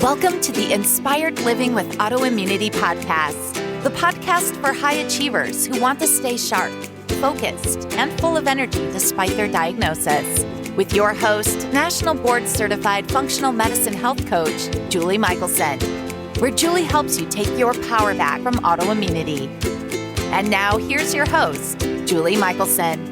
Welcome to the Inspired Living with Autoimmunity podcast, the podcast for high achievers who want to stay sharp, focused, and full of energy despite their diagnosis. With your host, National Board Certified Functional Medicine Health Coach, Julie Michelson, where Julie helps you take your power back from autoimmunity. And now here's your host, Julie Michelson.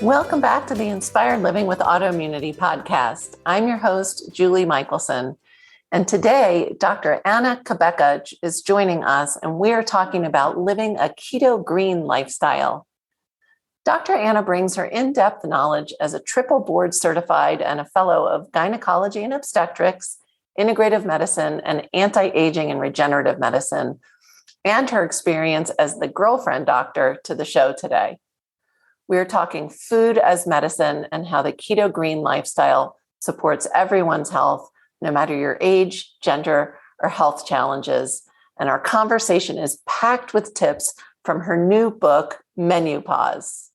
Welcome back to the Inspired Living with Autoimmunity podcast. I'm your host, Julie Michelson. And today, Dr. Anna Cabeca is joining us, and we're talking about living a keto green lifestyle. Dr. Anna brings her in-depth knowledge as a triple board certified and a fellow of gynecology and obstetrics, integrative medicine, and anti-aging and regenerative medicine, and her experience as the girlfriend doctor to the show today. We're talking food as medicine and how the keto green lifestyle supports everyone's health, no matter your age, gender, or health challenges. And our conversation is packed with tips from her new book, Menopause.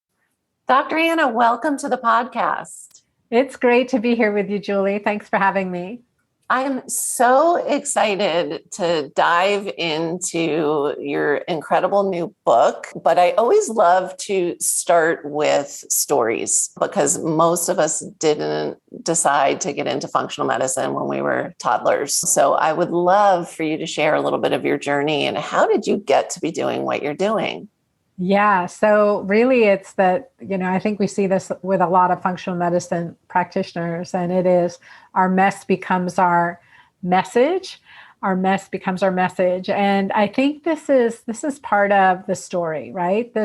Dr. Anna, welcome to the podcast. It's great to be here with you, Julie. Thanks for having me. I am so excited to dive into your incredible new book, but I always love to start with stories because most of us didn't decide to get into functional medicine when we were toddlers. So I would love for you to share a little bit of your journey and how did you get to be doing what you're doing? Yeah. So really it's that, I think we see this with a lot of functional medicine practitioners, and it is our mess becomes our message. Our mess becomes our message. And I think this is part of the story, right?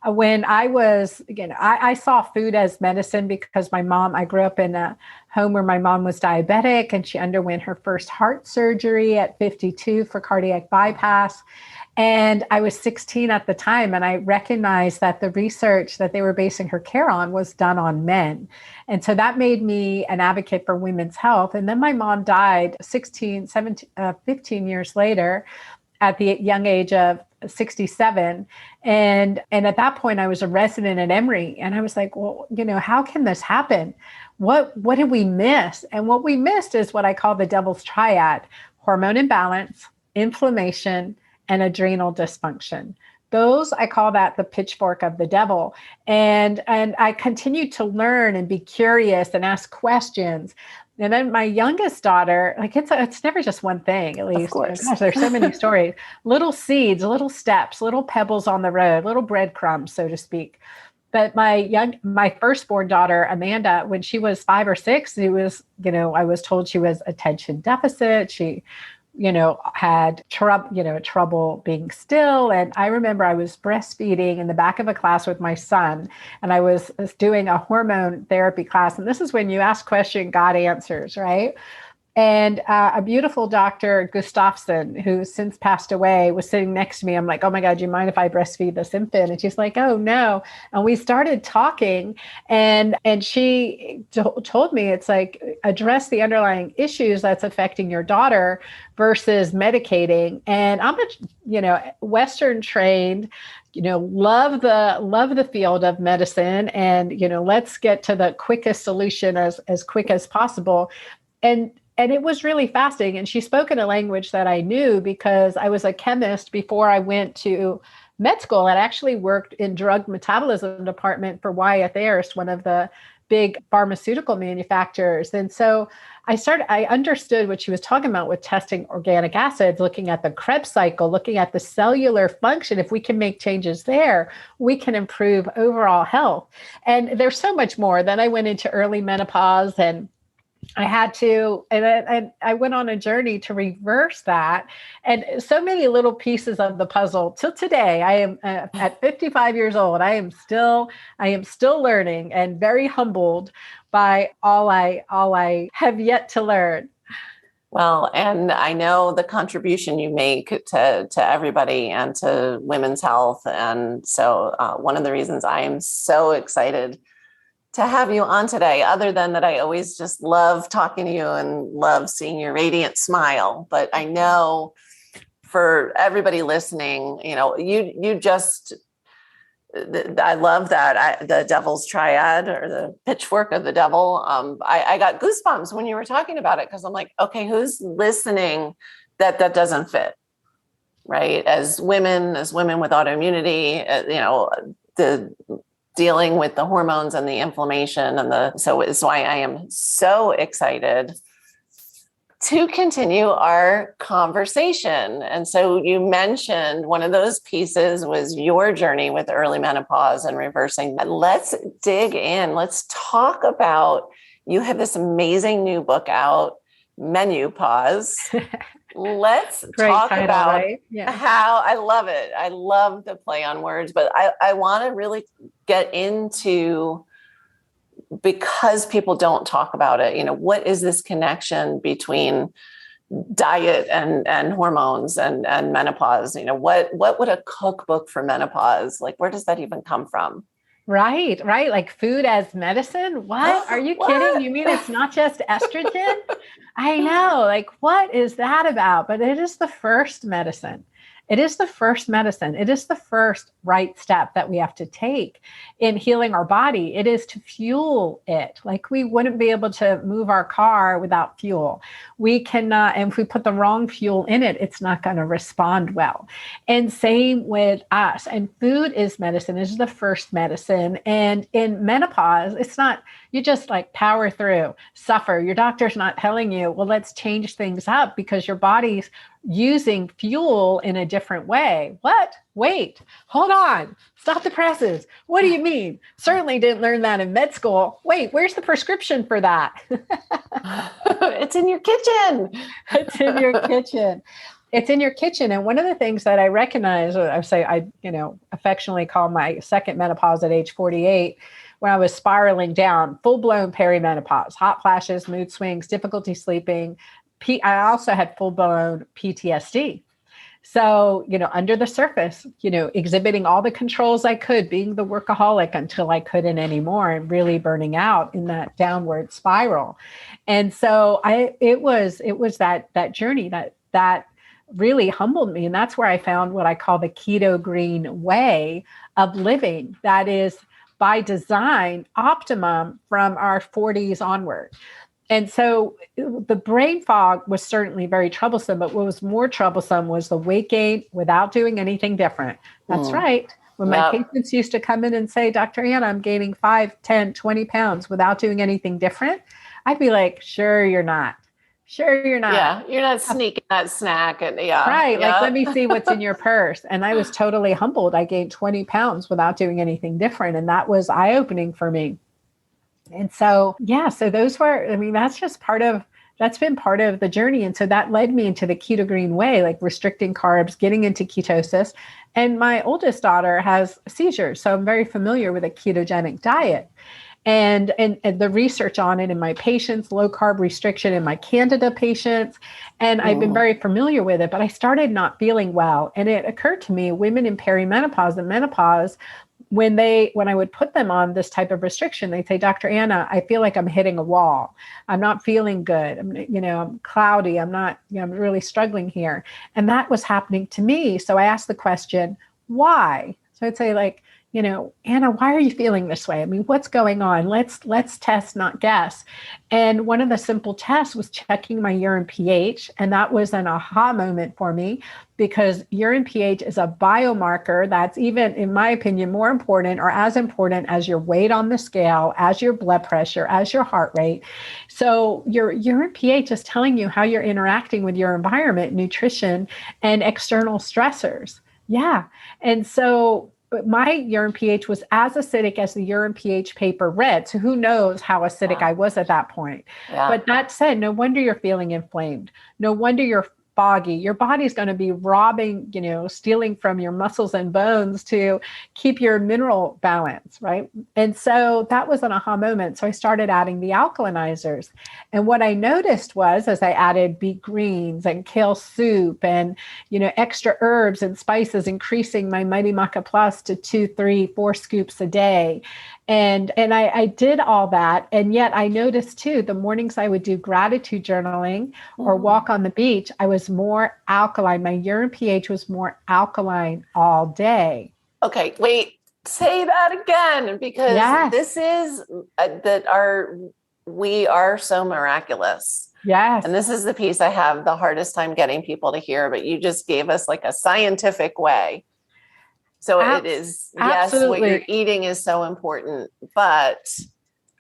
When I was, I saw food as medicine because I grew up in a home where my mom was diabetic and she underwent her first heart surgery at 52 for cardiac bypass. And I was 16 at the time, and I recognized that the research that they were basing her care on was done on men. And so that made me an advocate for women's health. And then my mom died 15 years later at the young age of 67. And at that point, I was a resident at Emory. And I was like, well, how can this happen? What did we miss? And what we missed is what I call the devil's triad: hormone imbalance, inflammation, and adrenal dysfunction. Those, I call that the pitchfork of the devil. And I continued to learn and be curious and ask questions. And then my youngest daughter, it's never just one thing, at least. Of course. Gosh, there's so many stories. Little seeds, little steps, little pebbles on the road, little breadcrumbs, so to speak. But my firstborn daughter, Amanda, when she was 5 or 6, I was told she was attention deficit. She had trouble being still. And I remember I was breastfeeding in the back of a class with my son, and I was doing a hormone therapy class. And this is when you ask question, God answers, right? And a beautiful Dr. Gustafson, who since passed away, was sitting next to me. I'm like, oh my God, do you mind if I breastfeed this infant? And she's like, oh no. And we started talking, and she told me, it's like, address the underlying issues that's affecting your daughter versus medicating. And I'm Western trained, love the field of medicine, and, let's get to the quickest solution as quick as possible. And it was really fascinating. And she spoke in a language that I knew because I was a chemist before I went to med school. And actually worked in drug metabolism department for Wyeth Ayers, one of the big pharmaceutical manufacturers. And so I understood what she was talking about with testing organic acids, looking at the Krebs cycle, looking at the cellular function. If we can make changes there, we can improve overall health. And there's so much more. Then I went into early menopause, and I had to, and I went on a journey to reverse that. And so many little pieces of the puzzle till today. I am at 55 years old. I am still learning and very humbled by all I have yet to learn. Well, and I know the contribution you make to everybody and to women's health. And so one of the reasons I am so excited to have you on today, other than that I always just love talking to you and love seeing your radiant smile. But I know for everybody listening, you just I love that. The devil's triad, or the pitchfork of the devil. I got goosebumps when you were talking about it, because I'm like, okay, who's listening that doesn't fit, right? As women with autoimmunity, the dealing with the hormones and the inflammation so it's why I am so excited to continue our conversation. And so you mentioned one of those pieces was your journey with early menopause and reversing. Let's dig in. Let's talk about, you have this amazing new book out, Menopause. Let's talk title, about right? How, I love it. I love the play on words, but I want to really get into, because people don't talk about it, what is this connection between diet and hormones and menopause? What would a cookbook for menopause, like, where does that even come from? Right. Like food as medicine. What? Are you kidding? You mean it's not just estrogen? I know. Like, what is that about? But it is the first medicine. It is the first medicine. It is the first right step that we have to take in healing our body. It is to fuel it. Like, we wouldn't be able to move our car without fuel. We cannot, and if we put the wrong fuel in it, it's not going to respond well. And same with us. And food is medicine. It is the first medicine. And in menopause, it's not, you just like power through, suffer. Your doctor's not telling you, well, let's change things up because your body's using fuel in a different way. What? Wait, hold on. Stop the presses. What do you mean? Certainly didn't learn that in med school. Wait, where's the prescription for that? It's in your kitchen. It's in your kitchen. It's in your kitchen. And one of the things that I recognize, I affectionately call my second menopause at age 48, when I was spiraling down, full-blown perimenopause, hot flashes, mood swings, difficulty sleeping. I also had full-blown PTSD. So, under the surface, exhibiting all the controls I could, being the workaholic until I couldn't anymore, and really burning out in that downward spiral. And so it was that journey that really humbled me. And that's where I found what I call the Keto Green way of living. That is, by design, optimum from our 40s onward. And so the brain fog was certainly very troublesome, but what was more troublesome was the weight gain without doing anything different. That's right. When my patients used to come in and say, Dr. Anna, I'm gaining 5, 10, 20 pounds without doing anything different, I'd be like, sure, you're not. Sure, you're not. Yeah, you're not sneaking that snack. Right. Yeah. Like, let me see what's in your purse. And I was totally humbled. I gained 20 pounds without doing anything different. And that was eye-opening for me. And so, so those were, that's been part of the journey. And so that led me into the Keto Green way, like restricting carbs, getting into ketosis. And my oldest daughter has seizures. So I'm very familiar with a ketogenic diet. And the research on it in my patients, low carb restriction in my Candida patients. And I've been very familiar with it, but I started not feeling well. And it occurred to me, women in perimenopause and menopause, when I would put them on this type of restriction, they'd say, Dr. Anna, I feel like I'm hitting a wall. I'm not feeling good. I'm cloudy. I'm really struggling here. And that was happening to me. So I asked the question, why? So I'd say, like, Anna, why are you feeling this way? I mean, what's going on? Let's test, not guess. And one of the simple tests was checking my urine pH. And that was an aha moment for me, because urine pH is a biomarker that's, even, in my opinion, more important, or as important as your weight on the scale, as your blood pressure, as your heart rate. So your urine pH is telling you how you're interacting with your environment, nutrition, and external stressors. Yeah. And so my urine pH was as acidic as the urine pH paper read. So who knows how acidic I was at that point. Yeah. But that said, no wonder you're feeling inflamed. No wonder you're foggy. Your body's going to be robbing, stealing from your muscles and bones to keep your mineral balance, right? And so that was an aha moment. So I started adding the alkalinizers. And what I noticed was, as I added beet greens and kale soup and, extra herbs and spices, increasing my Mighty Maca Plus to 2, 3, 4 scoops a day. And I did all that. And yet I noticed too, the mornings I would do gratitude journaling or walk on the beach, I was more alkaline. My urine pH was more alkaline all day. Okay, wait. Say that again, because Yes. this is we are so miraculous. Yes. And this is the piece I have the hardest time getting people to hear, but you just gave us like a scientific way. So it is, yes, what you're Absolutely. eating is so important, but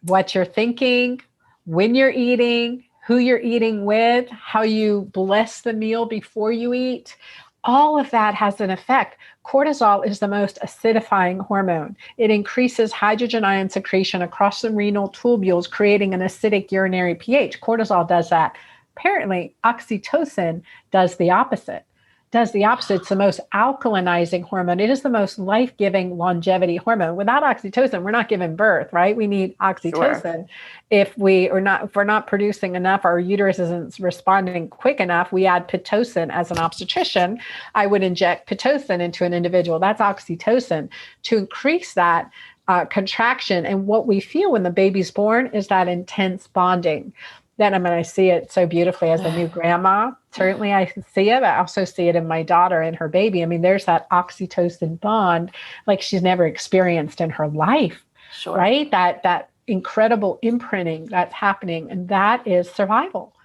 What you're thinking, when you're eating, who you're eating with, how you bless the meal before you eat, all of that has an effect. Cortisol is the most acidifying hormone. It increases hydrogen ion secretion across the renal tubules, creating an acidic urinary pH. Cortisol does that. Apparently, oxytocin does the opposite. It's the most alkalinizing hormone. It is the most life-giving longevity hormone. Without oxytocin, we're not giving birth, right? We need oxytocin. Sure. If we're not producing enough, our uterus isn't responding quick enough, we add Pitocin. As an obstetrician, I would inject Pitocin into an individual. That's oxytocin to increase that contraction. And what we feel when the baby's born is that intense bonding. Then I see it so beautifully as a new grandma. Certainly I see it. I also see it in my daughter and her baby. I mean, there's that oxytocin bond like she's never experienced in her life, Sure. Right? That incredible imprinting that's happening. And that is survival.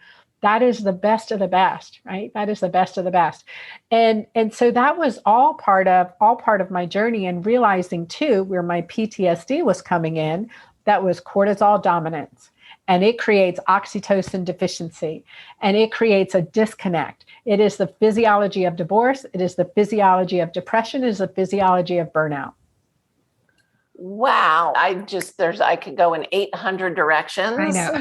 That is the best of the best, right? That is the best of the best. And so that was all part of my journey, and realizing too, where my PTSD was coming in, that was cortisol dominance. And it creates oxytocin deficiency, and it creates a disconnect. It is the physiology of divorce. It is the physiology of depression. It is the physiology of burnout. Wow. I could go in 800 directions. I know.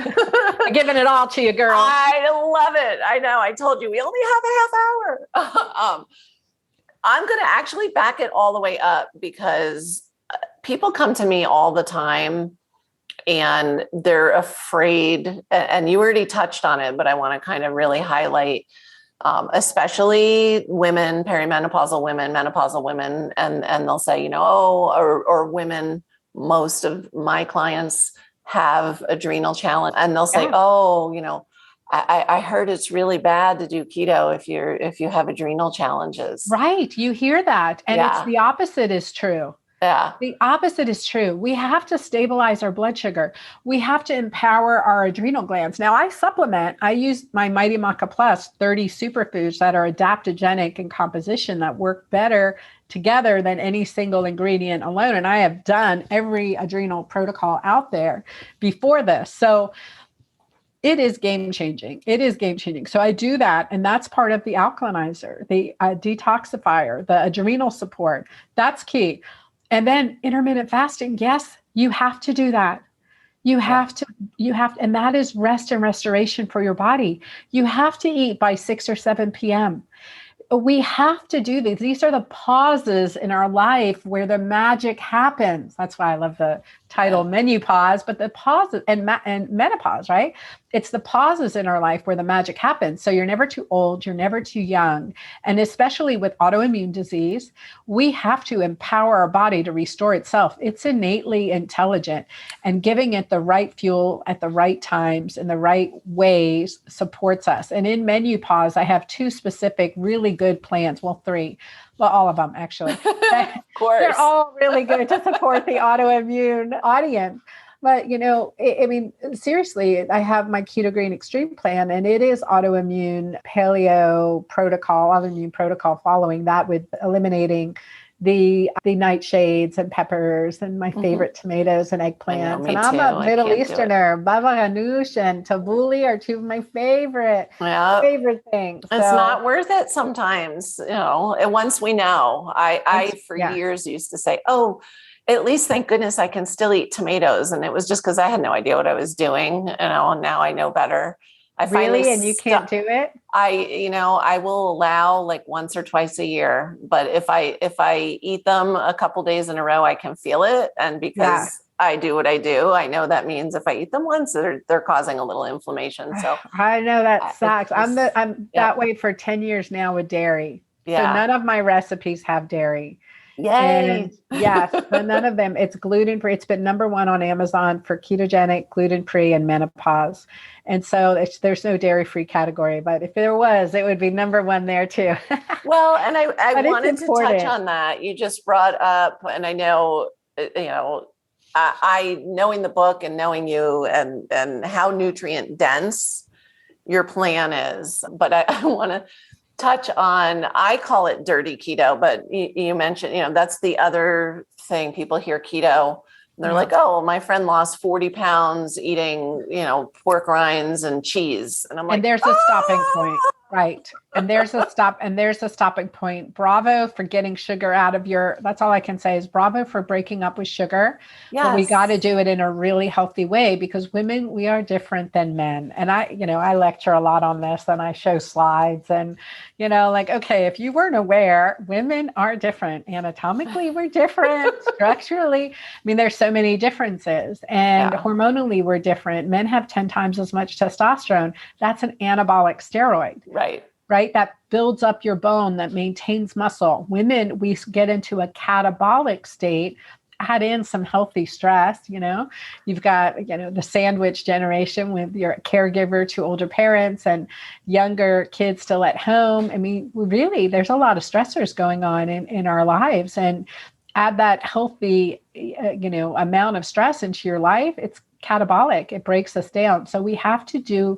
I'm giving it all to you, girl. I love it. I know. I told you we only have a half hour. I'm going to actually back it all the way up, because people come to me all the time and they're afraid, and you already touched on it, but I want to kind of really highlight, especially women, perimenopausal women, menopausal women, and they'll say, or women, most of my clients have adrenal challenge, and they'll say, I heard it's really bad to do keto if you have adrenal challenges. Right. You hear that. And it's the opposite is true. Yeah. The opposite is true. We have to stabilize our blood sugar. We have to empower our adrenal glands. Now, I supplement. I use my Mighty Maca Plus 30 superfoods that are adaptogenic in composition that work better together than any single ingredient alone. And I have done every adrenal protocol out there before this. So it is game changing. So I do that. And that's part of the alkalinizer, the detoxifier, the adrenal support. That's key. And then intermittent fasting. Yes, you have to do that. You have to, and that is rest and restoration for your body. You have to eat by 6 or 7 p.m. We have to do these. These are the pauses in our life where the magic happens. That's why I love the title menu pause, but the pauses and menopause, right? It's the pauses in our life where the magic happens. So you're never too old, you're never too young. And especially with autoimmune disease, we have to empower our body to restore itself. It's innately intelligent, and giving it the right fuel at the right times in the right ways supports us. And in menu pause, I have 2 specific, really good plans. Well, 3. Well, all of them, actually. Of course. They're all really good to support the autoimmune audience. But, seriously, I have my Keto Green Extreme plan, and it is autoimmune protocol following that, with eliminating the nightshades and peppers and my favorite tomatoes and eggplants. And I'm a Middle Easterner. Baba ganoush and tabbouleh are 2 of my favorite things. It's not worth it sometimes, and once we know, I for years used to say, at least thank goodness I can still eat tomatoes. And it was just because I had no idea what I was doing, and now I know better. And you can't do it? I will allow like once or twice a year, but if I eat them a couple days in a row, I can feel it. And because I do what I do, I know that means if I eat them once, they're causing a little inflammation. So I know that sucks. I'm that way for 10 years now with dairy. So none of my recipes have dairy. Yay. And yes, but none of them, it's gluten free. It's been number one on Amazon for ketogenic, gluten free, and menopause. And so there's no dairy free category, but if there was, it would be number one there too. Well, and I But it's wanted to touch important. on that. You just brought up, and I know, I knowing the book and knowing you and how nutrient dense your plan is, but I want to touch on, I call it dirty keto, but you mentioned, that's the other thing. People hear keto and they're like, oh, my friend lost 40 pounds eating, pork rinds and cheese. And I'm like, and there's a stopping point. Right. And there's a stopping point. Bravo for getting sugar out of that's all I can say is bravo for breaking up with sugar. yes. But we got to do it in a really healthy way because women, we are different than men. And I lecture a lot on this and I show slides and, okay, if you weren't aware, women are different. Anatomically, we're different. Structurally, there's so many differences and hormonally we're different. Men have 10 times as much testosterone. That's an anabolic steroid. Right. That builds up your bone, that maintains muscle. Women, we get into a catabolic state, add in some healthy stress, you've got, the sandwich generation with your caregiver to older parents and younger kids still at home. Really, there's a lot of stressors going on in our lives, and add that healthy, amount of stress into your life. It's catabolic. It breaks us down. So we have to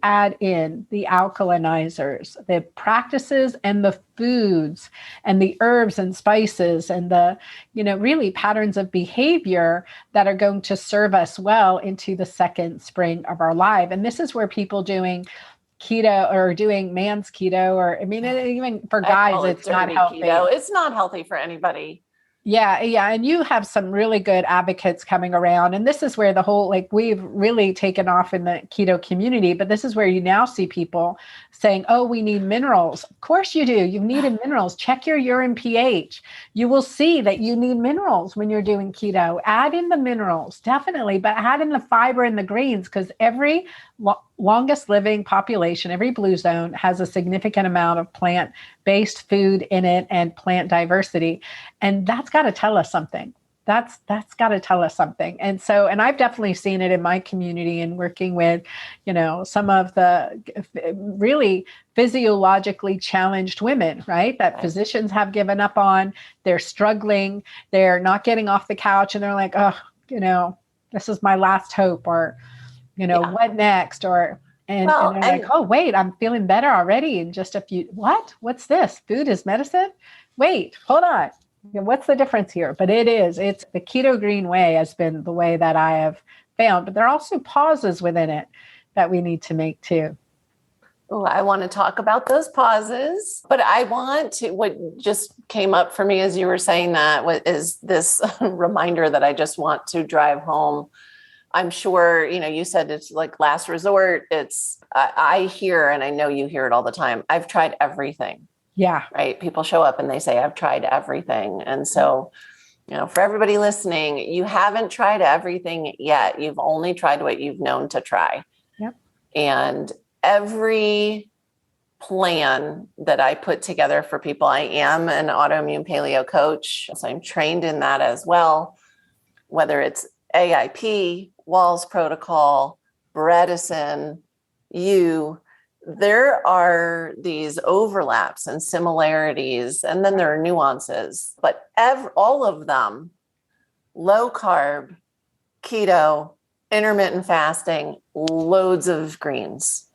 add in the alkalinizers, the practices and the foods and the herbs and spices and the, really patterns of behavior that are going to serve us well into the second spring of our life. And this is where people doing keto or doing man's keto, or even for guys, it's not healthy. Keto. It's not healthy for anybody. Yeah. And you have some really good advocates coming around. And this is where the whole, we've really taken off in the keto community, but this is where you now see people saying, oh, we need minerals. Of course you do. You need minerals. Check your urine pH. You will see that you need minerals when you're doing keto. Add in the minerals, definitely, but add in the fiber and the greens, because every longest living population, every blue zone has a significant amount of plant-based food in it and plant diversity. And that's got to tell us something. That's got to tell us something. And I've definitely seen it in my community and working with, some of the really physiologically challenged women, right? That physicians have given up on. They're struggling. They're not getting off the couch and they're like, oh, this is my last hope, or, what next? And they're like, oh, wait, I'm feeling better already in just a few. What's this? Food is medicine? Wait, hold on. What's the difference here? But it's the Keto Green way has been the way that I have found, but there are also pauses within it that we need to make too. Oh, I want to talk about those pauses, but what just came up for me as you were saying that is this reminder that I just want to drive home. I'm sure, you said it's like last resort. I hear, and I know you hear it all the time, I've tried everything. Yeah. Right. People show up and they say, I've tried everything. And so, for everybody listening, you haven't tried everything yet. You've only tried what you've known to try. Yep. And every plan that I put together for people, I am an autoimmune paleo coach. So I'm trained in that as well, whether it's AIP, Wall's protocol, Bredesen, there are these overlaps and similarities, and then there are nuances, but all of them, low carb, keto, intermittent fasting, loads of greens.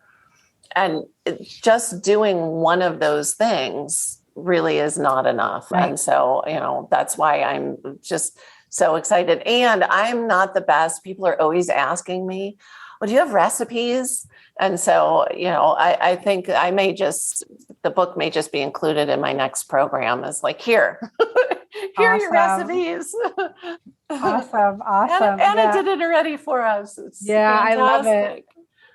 And just doing one of those things really is not enough. Right. And so, that's why I'm just so excited. And I'm not the best. People are always asking me, well, do you have recipes? And so, I think the book may just be included in my next program as like, here are your recipes. Awesome. Anna did it already for us. It's fantastic. I love it.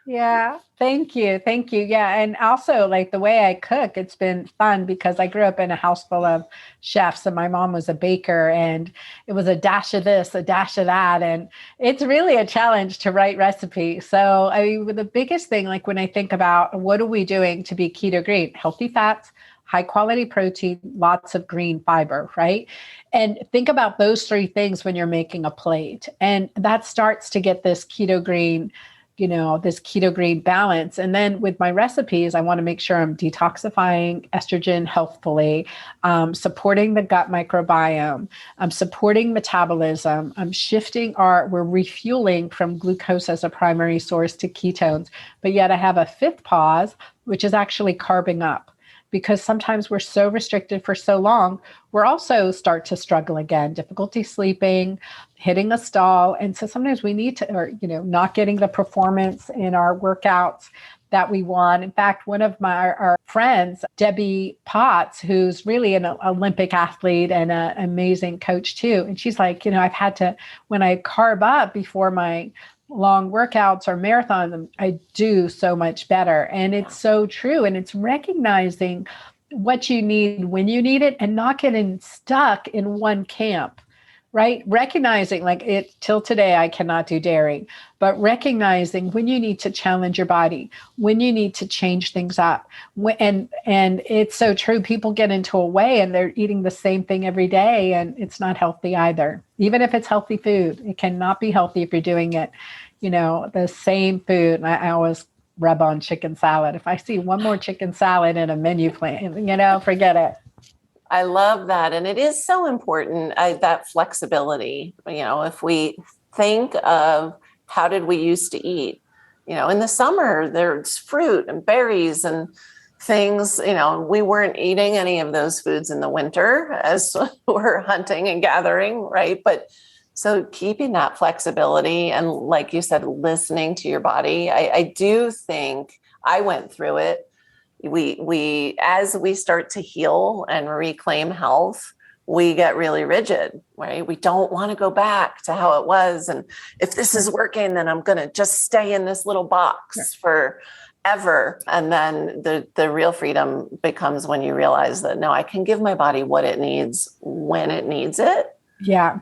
Yeah. Thank you. Yeah. And also the way I cook, it's been fun because I grew up in a house full of chefs and my mom was a baker and it was a dash of this, a dash of that. And it's really a challenge to write recipes. So the biggest thing, when I think about what are we doing to be keto green, healthy fats, high quality protein, lots of green fiber, right? And think about those three things when you're making a plate. And that starts to get this keto green, this keto green balance. And then with my recipes, I want to make sure I'm detoxifying estrogen healthfully, supporting the gut microbiome, I'm supporting metabolism, we're refueling from glucose as a primary source to ketones. But yet I have a fifth pause, which is actually carbing up. Because sometimes we're so restricted for so long, we're also start to struggle again, difficulty sleeping, hitting a stall. And so sometimes we need to, not getting the performance in our workouts that we want. In fact, one of our friends, Debbie Potts, who's really an Olympic athlete and an amazing coach too. And she's like, I've had to, when I carb up before my long workouts or marathons, I do so much better. And it's so true. And it's recognizing what you need when you need it and not getting stuck in one camp, right? Recognizing till today, I cannot do dairy, but recognizing when you need to challenge your body, when you need to change things up. And it's so true. People get into a way and they're eating the same thing every day, and it's not healthy either. Even if it's healthy food, it cannot be healthy if you're doing it, the same food. And I always rub on chicken salad. If I see one more chicken salad in a menu plan, forget it. I love that. And it is so important, that flexibility. If we think of how did we used to eat, in the summer, there's fruit and berries and things, we weren't eating any of those foods in the winter as we're hunting and gathering, right? But so keeping that flexibility and, like you said, listening to your body, I do think I went through it. We as we start to heal and reclaim health, we get really rigid, right? We don't want to go back to how it was. And if this is working, then I'm going to just stay in this little box forever. And then the real freedom becomes when you realize that, no, I can give my body what it needs when it needs it. Yeah.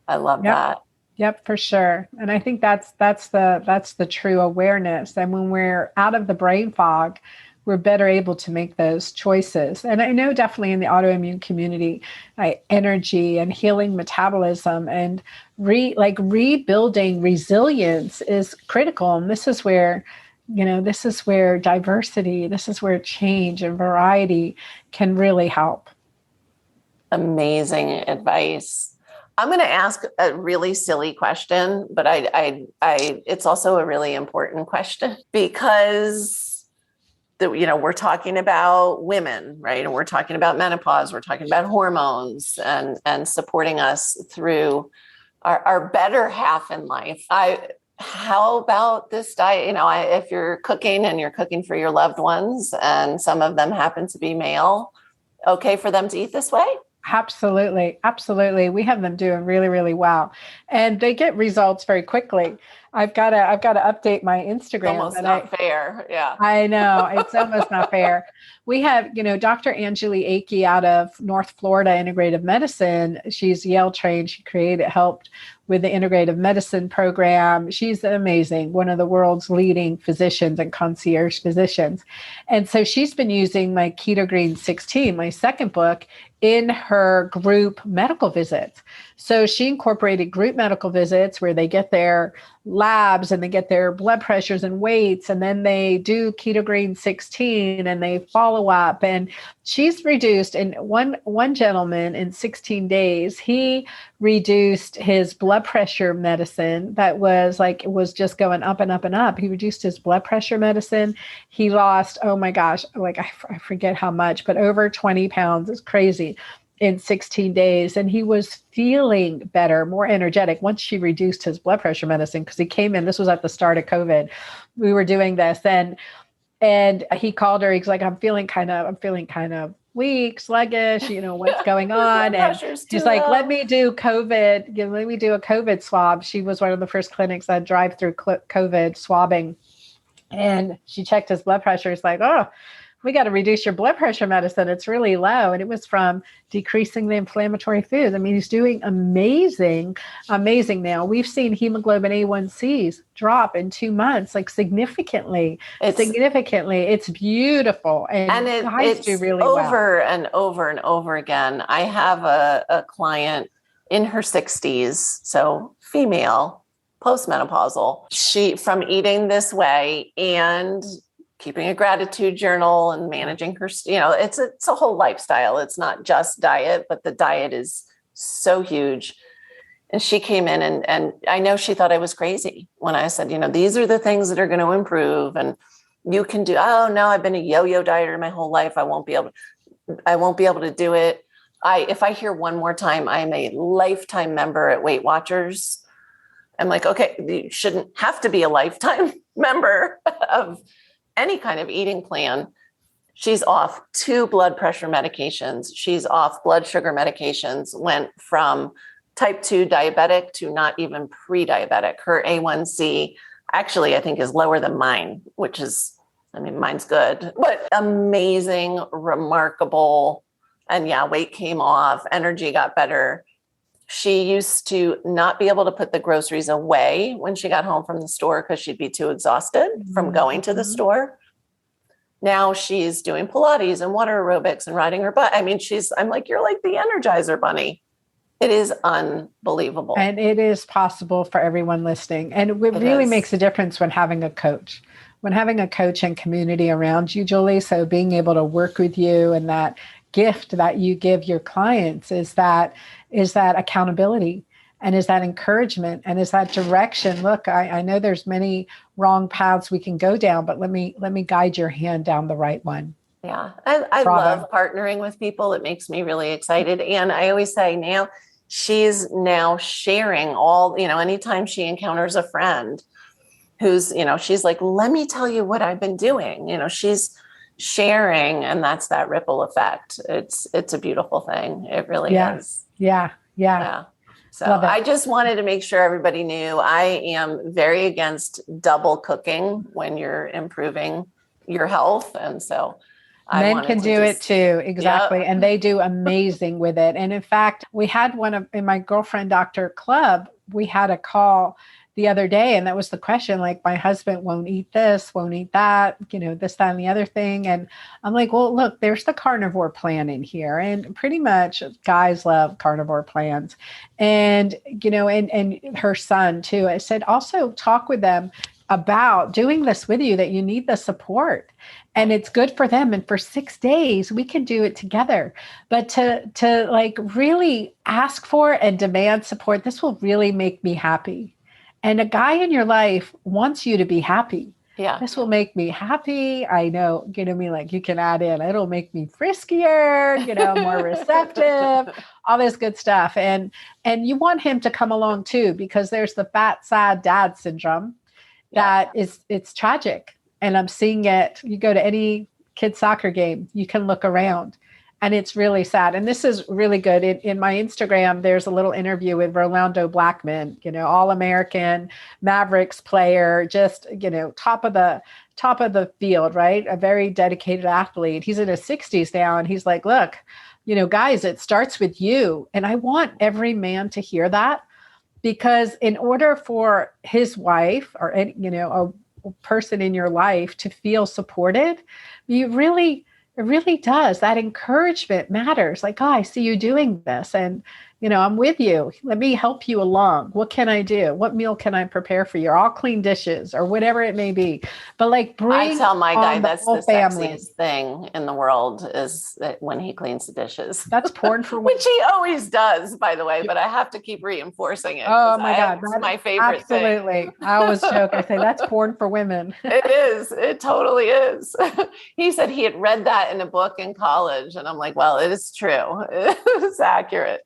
I love that. Yep, for sure. And I think that's the true awareness. And when we're out of the brain fog, we're better able to make those choices. And I know definitely in the autoimmune community, energy and healing metabolism and rebuilding resilience is critical. And this is where diversity, this is where change and variety can really help. Amazing advice. I'm going to ask a really silly question, but it's also a really important question because we're talking about women, right? And we're talking about menopause, we're talking about hormones and supporting us through our better half in life. How about this diet? If you're cooking and you're cooking for your loved ones and some of them happen to be male, okay for them to eat this way? Absolutely. Absolutely. We have them doing really, really well. And they get results very quickly. I've got to update my Instagram. It's almost not fair. Yeah. I know. It's almost not fair. We have, Dr. Angeli Akey out of North Florida Integrative Medicine. She's Yale trained. She helped with the integrative medicine program. She's amazing. One of the world's leading physicians and concierge physicians. And so she's been using my Keto Green 16, my second book, in her group medical visits. So she incorporated group medical visits where they get their labs and they get their blood pressures and weights, and then they do Keto Green 16 and they follow up. And she's reduced, in one gentleman in 16 days, he reduced his blood pressure medicine that was just going up and up and up. He reduced his blood pressure medicine. He lost, oh my gosh, I forget how much, but over 20 pounds. It's crazy. In 16 days. And he was feeling better, more energetic once she reduced his blood pressure medicine, because he came in, this was at the start of COVID. We were doing this and he called her. He's like, I'm feeling kind of weak, sluggish, what's going on? And she's like, let me do a COVID swab. She was one of the first clinics that drive through COVID swabbing. And she checked his blood pressure. It's like, oh, we got to reduce your blood pressure medicine. It's really low. And it was from decreasing the inflammatory foods. I mean, he's doing amazing now. We've seen hemoglobin A1Cs drop in 2 months, like significantly. It's beautiful. And guys do really over well. and over and over again. I have a client in her 60s, so female, postmenopausal. She, from eating this way and keeping a gratitude journal and managing her, it's a whole lifestyle. It's not just diet, but the diet is so huge. And she came in and I know she thought I was crazy when I said, these are the things that are going to improve and you can do. Oh no, I've been a yo-yo dieter my whole life. I won't be able to do it. If I hear one more time, I'm a lifetime member at Weight Watchers. I'm like, okay, you shouldn't have to be a lifetime member of any kind of eating plan. She's off 2 blood pressure medications. She's off blood sugar medications, went from type 2 diabetic to not even pre-diabetic. Her A1C actually, I think, is lower than mine, which is, mine's good, but amazing, remarkable. And yeah, weight came off, energy got better. She used to not be able to put the groceries away when she got home from the store because she'd be too exhausted from going to the store. Now she's doing Pilates and water aerobics and riding her butt. I'm like, you're like the Energizer Bunny. It is unbelievable. And it is possible for everyone listening. And it really makes a difference when having a coach. When having a coach and community around you, Julie, so being able to work with you, and that gift that you give your clients is that accountability, and is that encouragement, and is that direction. Look, I know there's many wrong paths we can go down, but let me guide your hand down the right one. Yeah. I love partnering with people. It makes me really excited. And I always say now she's now sharing all, anytime she encounters a friend who's, she's like, let me tell you what I've been doing. She's sharing, and that's that ripple effect. It's a beautiful thing. It really is. Yeah. So I just wanted to make sure everybody knew I am very against double cooking when you're improving your health. And so men can do it too. Exactly. Yep. And they do amazing with it. And in fact, we had in my girlfriend doctor club, we had a call the other day, and that was the question, like, my husband won't eat this, won't eat that, this, that, and the other thing. And I'm like, well, look, there's the carnivore plan in here. And pretty much guys love carnivore plans. And, and her son too. I said, also talk with them about doing this with you, that you need the support and it's good for them. And for 6 days, we can do it together. But to like really ask for and demand support, this will really make me happy. And a guy in your life wants you to be happy. Yeah. This will make me happy. I know, like you can add in, it'll make me friskier, more receptive, all this good stuff. And you want him to come along too, because there's the fat, sad dad syndrome that it's tragic. And I'm seeing it. You go to any kid's soccer game, you can look around. And it's really sad. And this is really good. In my Instagram, there's a little interview with Rolando Blackman, All-American Mavericks player, just, top of the field, right? A very dedicated athlete. He's in his 60s now. And he's like, look, guys, it starts with you. And I want every man to hear that, because in order for his wife or, a person in your life to feel supported, it really does. That encouragement matters. Like, I see you doing this and, I'm with you. Let me help you along. What can I do? What meal can I prepare for you? I'll clean dishes or whatever it may be. But like, I tell my guy that's the family. Sexiest thing in the world is that when he cleans the dishes. That's porn for women. Which he always does, by the way, but I have to keep reinforcing it. Oh my God. That's my favorite absolutely thing. I always joke. I say that's porn for women. It is. It totally is. He said he had read that in a book in college. And I'm like, well, it is true. It's accurate.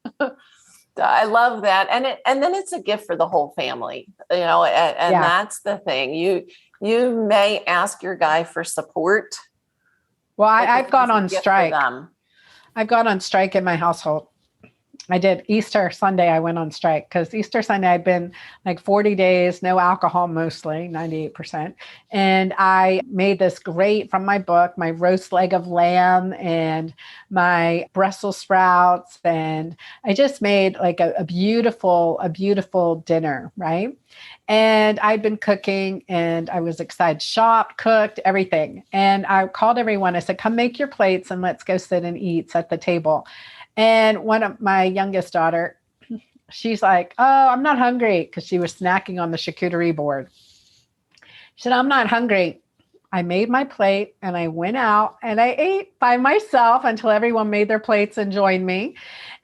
I love that. And then it's a gift for the whole family, and that's the thing. You may ask your guy for support. Well, I've gone on strike. I've gone on strike in my household. I did Easter Sunday. I went on strike because Easter Sunday I'd been like 40 days, no alcohol, mostly 98%. And I made this great from my book, my roast leg of lamb and my Brussels sprouts. And I just made like a beautiful dinner. Right. And I'd been cooking and I was excited, shopped, cooked, everything. And I called everyone. I said, come make your plates and let's go sit and eat at the table. And one of my youngest daughter, she's like, oh, I'm not hungry, because she was snacking on the charcuterie board. She said, I'm not hungry. I made my plate and I went out and I ate by myself until everyone made their plates and joined me.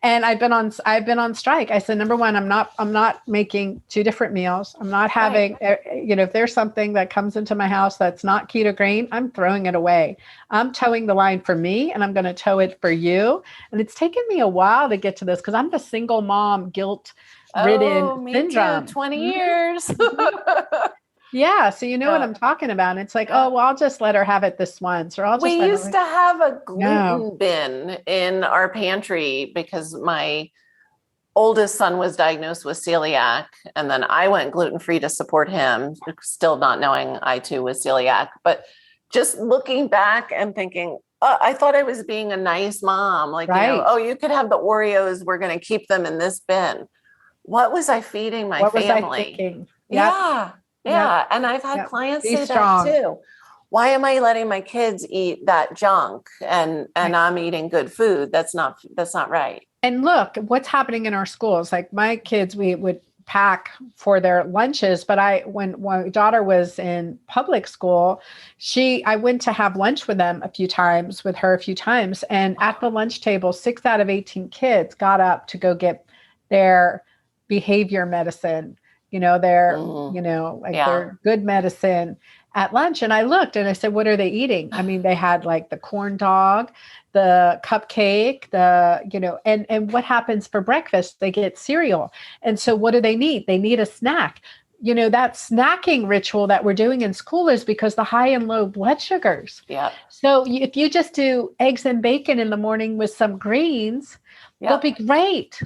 And I've been on strike. I said, number one, I'm not making two different meals. I'm not having, if there's something that comes into my house that's not keto green, I'm throwing it away. I'm towing the line for me and I'm going to tow it for you. And it's taken me a while to get to this because I'm the single mom guilt-ridden syndrome. Too, 20 years. Yeah. So you know what I'm talking about. And it's like, oh, well, I'll just let her have it this once, or I'll just We used to have a gluten bin in our pantry because my oldest son was diagnosed with celiac. And then I went gluten-free to support him, still not knowing I too was celiac. But just looking back and thinking, I thought I was being a nice mom. Like, you could have the Oreos. We're going to keep them in this bin. What was I feeding my family? What was I thinking? Yeah. Yeah. Yep. And I've had clients say that too. Why am I letting my kids eat that junk and I'm eating good food? That's not right. And look, what's happening in our schools. Like my kids, we would pack for their lunches, but when my daughter was in public school, I went to have lunch with her a few times. And at the lunch table, 6 out of 18 kids got up to go get their behavior medicine, their good medicine at lunch. And I looked and I said, what are they eating? I mean, they had like the corn dog, the cupcake, and what happens for breakfast? They get cereal. And so what do they need? They need a snack. That snacking ritual that we're doing in school is because the high and low blood sugars. Yeah. So if you just do eggs and bacon in the morning with some greens, they'll be great.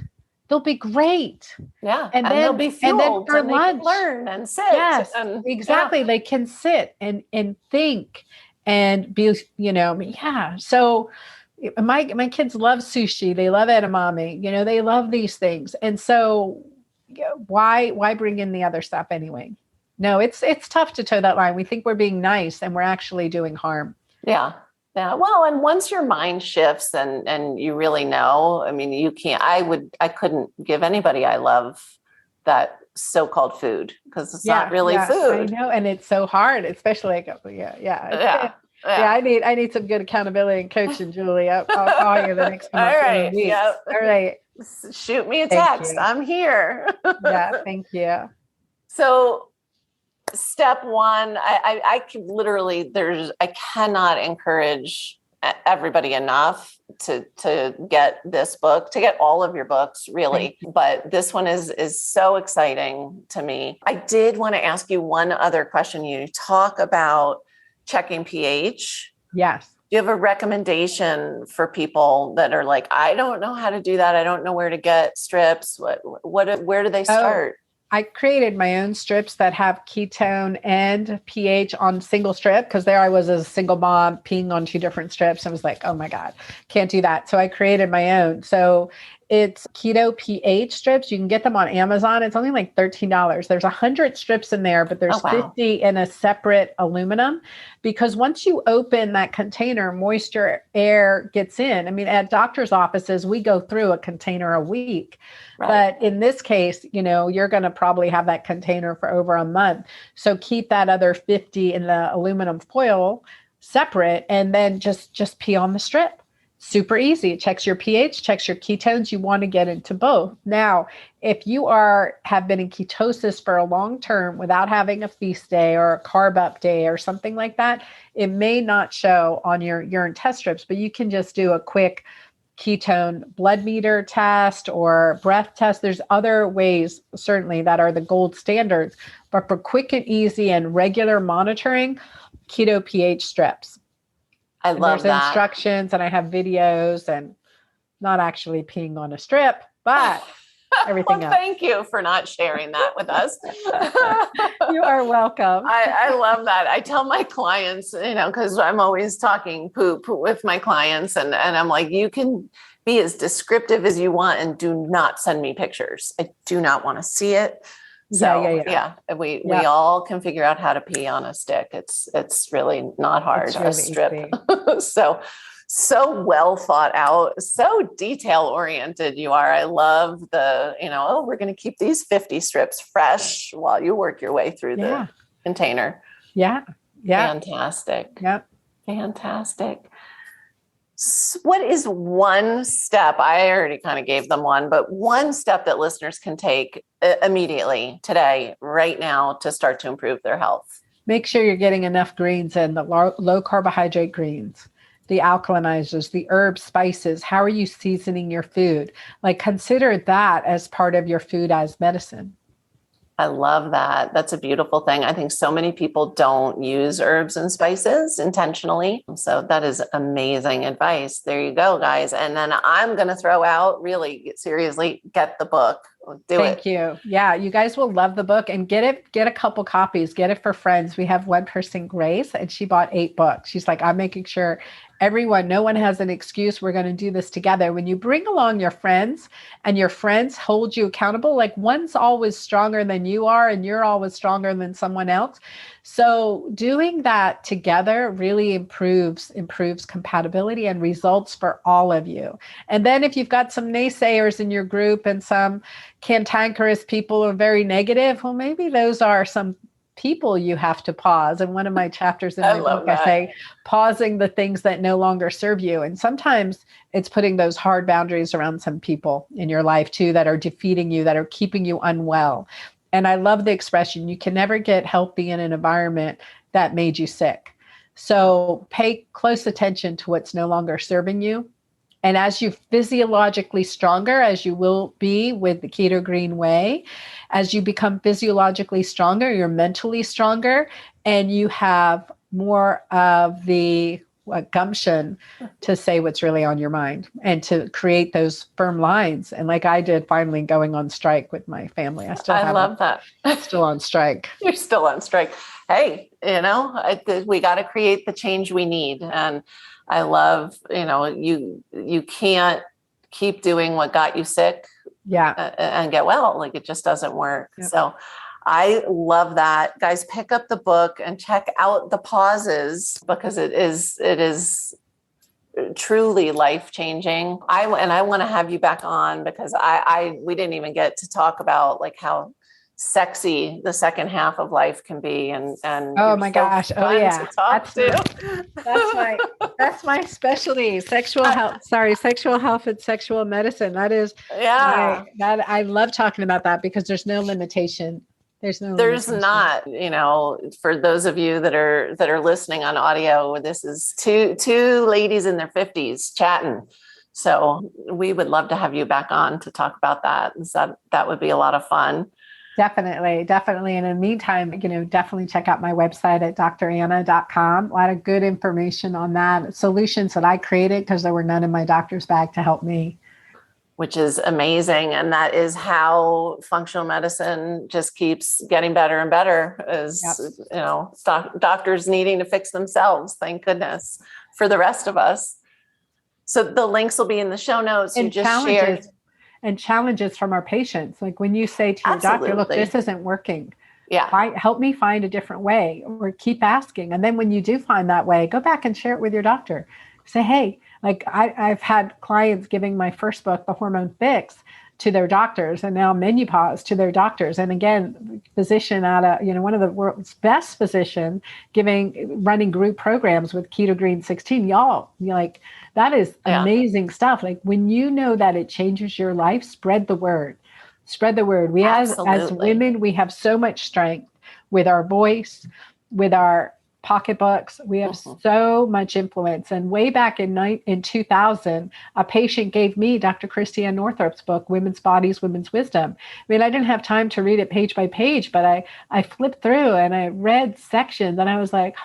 They'll be great. Yeah. And then they'll be fueled, and then for lunch, they can learn and sit. Yes, exactly. Yeah. They can sit and think and be, So my kids love sushi. They love edamame. They love these things. And so why bring in the other stuff anyway? No, it's tough to toe that line. We think we're being nice and we're actually doing harm. Yeah. Yeah. Well, and once your mind shifts and you really know, I mean, you can't, I couldn't give anybody I love that so-called food because it's not really food. I know. And it's so hard, especially I need some good accountability and coaching, Julie. I'll call you the next time. All right. Yeah. All right. Shoot me a text. I'm here. Yeah. Thank you. So step one, I cannot encourage everybody enough to get this book, to get all of your books, really. But this one is so exciting to me. I did want to ask you one other question. You talk about checking pH. Yes. Do you have a recommendation for people that are like, I don't know how to do that. I don't know where to get strips. Where do they start? I created my own strips that have ketone and pH on single strip because there I was as a single mom peeing on 2 different strips. I was like, oh my God, can't do that. So I created my own. So it's keto pH strips. You can get them on Amazon. It's only like $13. There's 100 strips in there, but there's 50 in a separate aluminum because once you open that container, moisture, air gets in. I mean, at doctor's offices, we go through a container a week. Right. But in this case, you're going to probably have that container for over a month. So keep that other 50 in the aluminum foil separate and then just pee on the strip. Super easy. It checks your pH, checks your ketones. You want to get into both. Now, if you have been in ketosis for a long term without having a feast day or a carb up day or something like that, it may not show on your urine test strips, but you can just do a quick ketone blood meter test or breath test. There's other ways, certainly, that are the gold standards, but for quick and easy and regular monitoring, keto pH strips. I love that. There's instructions and I have videos and not actually peeing on a strip, but everything Well, else. thank you for not sharing that with us. You are welcome. I love that. I tell my clients, because I'm always talking poop with my clients, and I'm like, you can be as descriptive as you want and do not send me pictures. I do not want to see it. So we all can figure out how to pee on a stick. It's really not hard. It's really a strip. easy. So well thought out, so detail oriented you are. I love the, we're going to keep these 50 strips fresh while you work your way through the container. Yeah. Fantastic. Yep. Fantastic. What is one step? I already kind of gave them one, but one step that listeners can take immediately today, right now, to start to improve their health? Make sure you're getting enough greens in, the low carbohydrate greens, the alkalinizers, the herbs, spices. How are you seasoning your food? Like, consider that as part of your food as medicine. I love that. That's a beautiful thing. I think so many people don't use herbs and spices intentionally. So that is amazing advice. There you go, guys. And then I'm going to throw out, really seriously, get the book. Thank you. Yeah, you guys will love the book, and get a couple copies, get it for friends. We have one person, Grace, and she bought 8 books. She's like, I'm making sure no one has an excuse. We're going to do this together. When you bring along your friends and your friends hold you accountable, like one's always stronger than you are and you're always stronger than someone else. So doing that together really improves compatibility and results for all of you. And then if you've got some naysayers in your group and some cantankerous people who are very negative, well, maybe those are some people you have to pause. And one of my chapters in my book, I say, pausing the things that no longer serve you. And sometimes it's putting those hard boundaries around some people in your life too, that are defeating you, that are keeping you unwell. And I love the expression, you can never get healthy in an environment that made you sick. So pay close attention to what's no longer serving you. And as you physiologically stronger, as you will be with the Keto Green Way, as you become physiologically stronger, you're mentally stronger, and you have more of the gumption to say what's really on your mind and to create those firm lines. And like I did, finally going on strike with my family. I love that. Still on strike. You're still on strike. Hey, we got to create the change we need. And I love, you can't keep doing what got you sick and get well. Like, it just doesn't work. Yep. So I love that. Guys, pick up the book and check out the pauses, because it is truly life-changing. I want to have you back on, because we didn't even get to talk about like how sexy the second half of life can be, and oh my gosh, to talk that's my specialty, sexual health and sexual medicine. That is that I love talking about that, because there's no limitation. There's not, for those of you that are listening on audio, this is two ladies in their 50s chatting. So we would love to have you back on to talk about that. So that would be a lot of fun. Definitely. And in the meantime, definitely check out my website at dranna.com. A lot of good information on that, solutions that I created because there were none in my doctor's bag to help me. Which is amazing. And that is how functional medicine just keeps getting better and better, doctors needing to fix themselves. Thank goodness for the rest of us. So the links will be in the show notes. And challenges from our patients. Like when you say to your doctor, look, this isn't working. Yeah. Help me find a different way, or keep asking. And then when you do find that way, go back and share it with your doctor. Say, hey, like I've had clients giving my first book, The Hormone Fix, to their doctors, and now Menopause to their doctors. And again, physician one of the world's best physician running group programs with Keto Green 16. Y'all, that is amazing stuff. Like when you know that it changes your life, spread the word. Spread the word. We as women, we have so much strength with our voice, with our pocketbooks. We have so much influence. And way back in 2000, a patient gave me Dr. Christiane Northrup's book, Women's Bodies, Women's Wisdom. I mean, I didn't have time to read it page by page, but I flipped through and I read sections and I was like,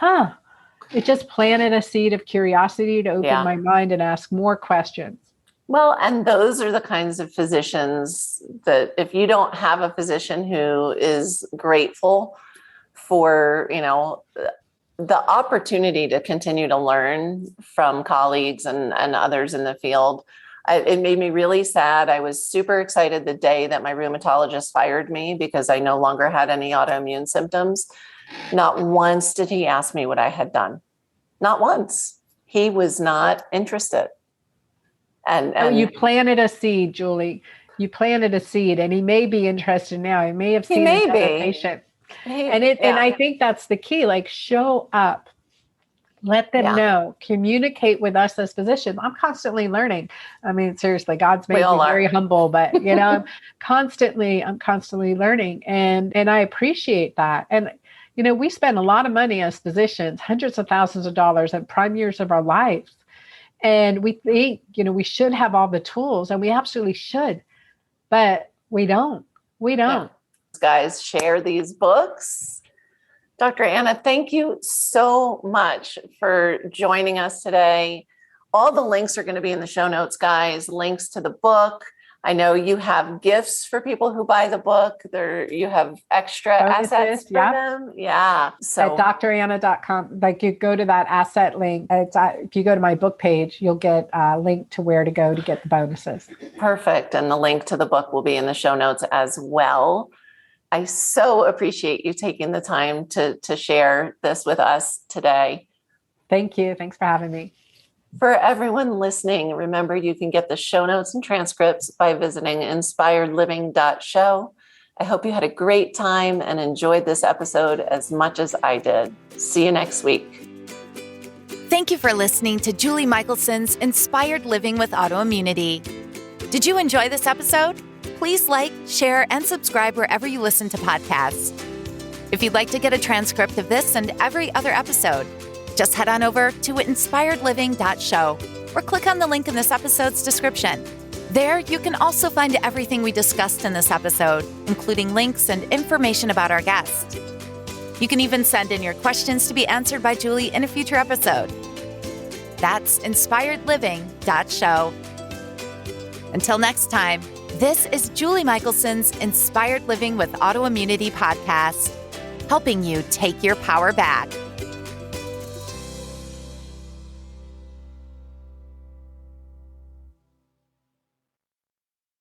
it just planted a seed of curiosity to open my mind and ask more questions. Well, and those are the kinds of physicians that if you don't have a physician who is grateful for, the opportunity to continue to learn from colleagues and others in the field, it made me really sad. I was super excited the day that my rheumatologist fired me because I no longer had any autoimmune symptoms. Not once did he ask me what I had done. Not once. He was not interested. And you planted a seed, Julie. You planted a seed, and he may be interested now. He may have seen another patient. And I think that's the key. Like, show up, let them know, communicate with us as physicians. I'm constantly learning. I mean, seriously, God's made me very humble, but I'm constantly learning, and I appreciate that. And we spend a lot of money as physicians, hundreds of thousands of dollars in prime years of our lives. And we think, we should have all the tools, and we absolutely should, but we don't. Yeah. Guys, share these books. Dr. Anna, thank you so much for joining us today. All the links are going to be in the show notes, guys. Links to the book. I know you have gifts for people who buy the book. You have extra assets for them. Yeah. So at dranna.com, like you go to that asset link. If you go to my book page, you'll get a link to where to go to get the bonuses. Perfect. And the link to the book will be in the show notes as well. I so appreciate you taking the time to share this with us today. Thank you. Thanks for having me. For everyone listening, remember you can get the show notes and transcripts by visiting inspiredliving.show. I hope you had a great time and enjoyed this episode as much as I did. See you next week. Thank you for listening to Julie Michelson's Inspired Living with Autoimmunity. Did you enjoy this episode? Please like, share, and subscribe wherever you listen to podcasts. If you'd like to get a transcript of this and every other episode, just head on over to inspiredliving.show or click on the link in this episode's description. There, you can also find everything we discussed in this episode, including links and information about our guest. You can even send in your questions to be answered by Julie in a future episode. That's inspiredliving.show. Until next time, this is Julie Michelson's Inspired Living with Autoimmunity podcast, helping you take your power back.